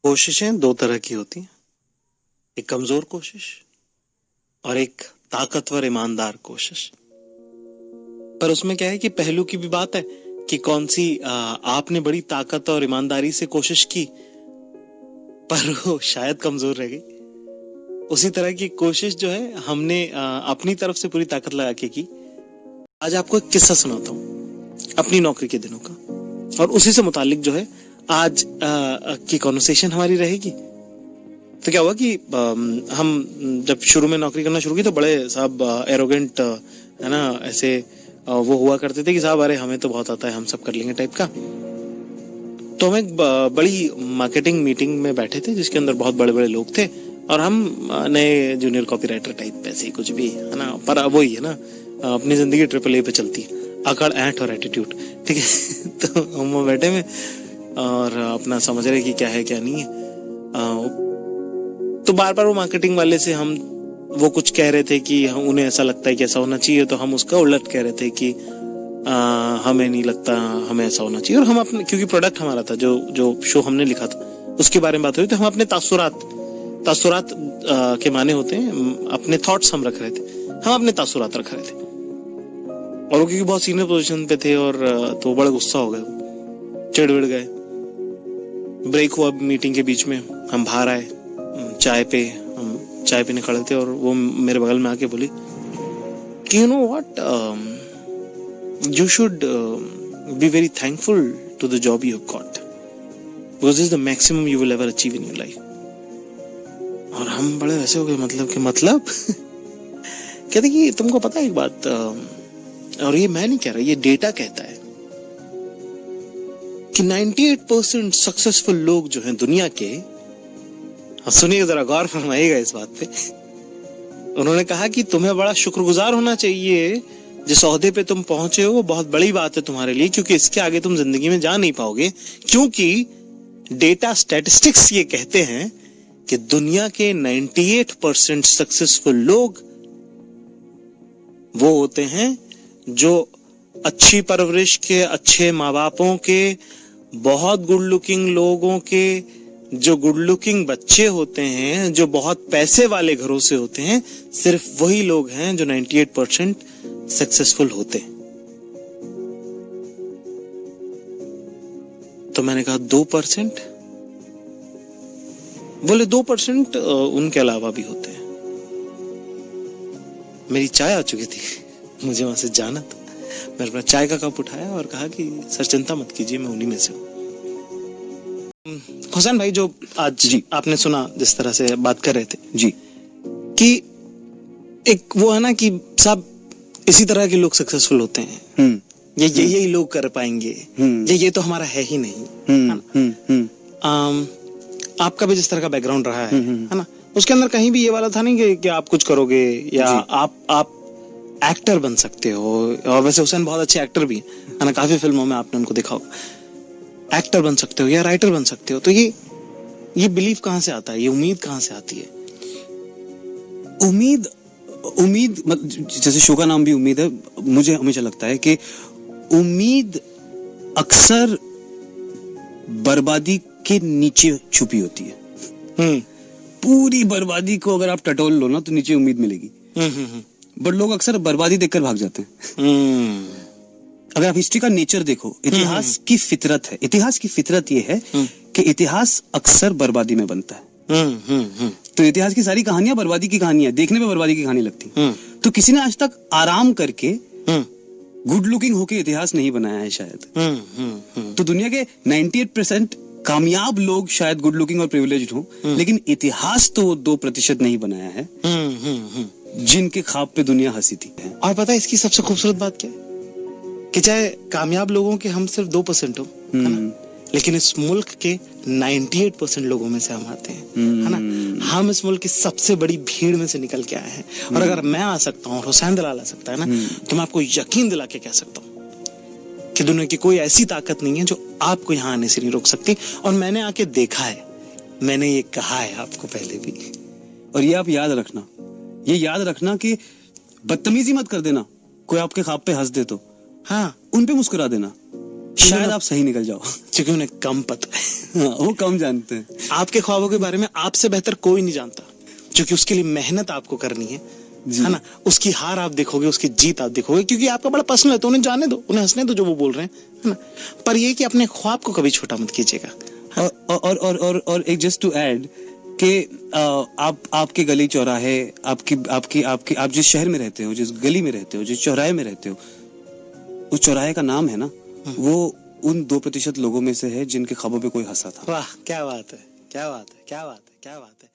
कोशिशें दो तरह की होती हैं, एक कमजोर कोशिश और एक ताकतवर ईमानदार कोशिश। पर उसमें क्या है कि पहलू की भी बात है कि कौन सी आपने बड़ी ताकत और ईमानदारी से कोशिश की पर वो शायद कमजोर रह गई। उसी तरह की कोशिश जो है हमने अपनी तरफ से पूरी ताकत लगा के की। आज आपको एक किस्सा सुनाता हूँ अपनी नौकरी के दिनों का, और उसी से मुतालिक जो है आज की कॉन्वर्सेशन हमारी रहेगी। तो क्या हुआ कि हम जब शुरू में नौकरी करना शुरू की तो बड़े साहब एरोगेंट है ना, ऐसे वो हुआ करते थे कि साहब अरे हमें तो बहुत आता है, हम सब कर लेंगे टाइप का। तो हम एक बड़ी मार्केटिंग मीटिंग में बैठे थे जिसके अंदर बहुत बड़े बड़े लोग थे और हम नए जूनियर कॉपीराइटर टाइप ऐसे ही कुछ भी है ना, पर वो ही है ना, अपनी जिंदगी AAA पे चलती है, अकड़ ऐंठ और एटीट्यूड, ठीक है। तो हम बैठे में और अपना समझ रहे कि क्या है क्या नहीं है। तो बार बार वो मार्केटिंग वाले से हम वो कुछ कह रहे थे कि हम उन्हें ऐसा लगता है कि ऐसा होना चाहिए, तो हम उसका उलट कह रहे थे कि हमें नहीं लगता, हमें ऐसा होना चाहिए। और हम अपने, क्योंकि प्रोडक्ट हमारा था, जो शो हमने लिखा था उसके बारे में बात हुई, तो हम अपने तासुरात के माने होते हैं, अपने थॉट्स हम रख रहे थे, हम अपने तासुरात रख रहे थे। और वो क्योंकि बहुत सीनियर पोजीशन पे थे और तो बड़ा गुस्सा हो गए, चिढ़ गए। ब्रेक हुआ मीटिंग के बीच में, हम बाहर आए हम चाय पीने खड़े थे और वो मेरे बगल में आके बोली कि you know what, you should be very thankful to the job you got because this is the maximum you will ever achieve in your life। और हम बड़े वैसे हो गए, मतलब कहते कि तुमको पता है एक बात, और ये मैं नहीं कह रहा, ये डेटा कहता है कि 98% सक्सेसफुल लोग जो हैं दुनिया के, सुनिए जरा गौर फरमाइएगा इस बात पे, उन्होंने कहा कि तुम्हें बड़ा शुक्रगुजार होना चाहिए जिस ओहदे पे तुम पहुंचे हो, वो बहुत बड़ी बात है तुम्हारे लिए, क्योंकि इसके आगे तुम जिंदगी में जा नहीं पाओगे। क्योंकि डेटा स्टैटिस्टिक्स ये कहते हैं कि दुनिया के 98% सक्सेसफुल लोग वो होते हैं जो अच्छी परवरिश के, अच्छे माँ बापों के, बहुत गुड लुकिंग लोगों के, जो गुड लुकिंग बच्चे होते हैं, जो बहुत पैसे वाले घरों से होते हैं, सिर्फ वही लोग हैं जो 98% सक्सेसफुल होते हैं। तो मैंने कहा 2%? बोले 2% उनके अलावा भी होते हैं। मेरी चाय आ चुकी थी, मुझे वहां से जाना था। मैंने अपना चाय का कप उठाया और कहा कि सर चिंता मत कीजिए, मैं उन्हीं में से हूँ। हुसैन भाई, जो आज जी आपने सुना जिस तरह से बात कर रहे थे जी, कि एक वो है ना कि सब इसी तरह के लोग सक्सेसफुल होते हैं, यही लोग कर पाएंगे, ये तो हमारा है ही नहीं। आपका भी जिस तरह का बैकग्राउंड रहा है ना, उसके अंदर कहीं भी ये वाला था नहीं कि आप कुछ करोगे या आप एक्टर बन सकते हो। और वैसे हुसैन बहुत अच्छे एक्टर भी है ना, काफी फिल्मों में आपने उनको देखा होगा। एक्टर बन सकते हो या राइटर बन सकते हो, तो ये बिलीफ कहाँ से आता है, ये उम्मीद कहाँ से आती है? उम्मीद जैसे शो का नाम भी उम्मीद है, मुझे हमेशा लगता है कि उम्मीद अक्सर बर्बादी के नीचे छुपी होती है। पूरी बर्बादी को अगर आप टटोल लो ना तो नीचे उम्मीद मिलेगी। बट लोग अक्सर बर्बादी देखकर भाग जाते हैं। अगर आप हिस्ट्री का नेचर देखो, इतिहास की फितरत है, इतिहास की फितरत ये है कि इतिहास अक्सर बर्बादी में बनता है। तो इतिहास की सारी कहानियां बर्बादी की कहानियां, देखने में बर्बादी की कहानी लगती। तो किसी ने आज तक आराम करके गुड लुकिंग होके इतिहास नहीं बनाया है शायद। तो दुनिया के 98% कामयाब लोग शायद गुड लुकिंग और प्रिविलेज्ड हो, लेकिन इतिहास तो 2% नहीं बनाया है जिनके ख्वाब पे दुनिया हंसी थी। और पता है इसकी सबसे खूबसूरत बात क्या है, कि चाहे कामयाब लोगों के हम सिर्फ 2% हो, है ना, लेकिन इस मुल्क के 98% लोगों में से हम आते हैं, है ना। हम इस मुल्क की सबसे बड़ी भीड़ में से निकल के आए हैं। और अगर मैं आ सकता हूँ और हुसैन दलाल आ सकता है ना, तो मैं आपको यकीन दिला के कह सकता हूँ कि दुनिया की कोई ऐसी ताकत नहीं है जो आपको यहाँ आने से नहीं रोक सकती। और मैंने आके देखा है, मैंने ये कहा है आपको पहले भी। और ये आप याद रखना कि बदतमीजी मत कर देना, कोई आपके ख्वाब पे हंस दे तो हाँ, उन पे मुस्कुरा देना, शायद आप सही निकल जाओ। क्योंकि उन्हें कम पता है। हाँ, वो कम जानते हैं। आपके ख्वाबों के बारे में आपसे बेहतर कोई नहीं जानता, क्योंकि उसके लिए मेहनत आपको करनी है ना। उसकी हार आप देखोगे, उसकी जीत आप देखोगे, क्योंकि आपका बड़ा पर्सनल है, तो उन्हें जाने दो, उन्हें हंसने दो जो वो बोल रहे हैं, है ना। पर ये कि अपने ख्वाब को कभी छोटा मत कीजिएगा। और एक जस्ट टू ऐड कि आपके गली चौराहे, आप जिस शहर में रहते हो, जिस गली में रहते हो, जिस चौराहे में रहते हो, उस चौराहे का नाम है ना, वो उन 2% लोगों में से है जिनके ख्वाबों पे कोई हंसा था। वाह, क्या बात है, क्या बात है, क्या बात है, क्या बात है।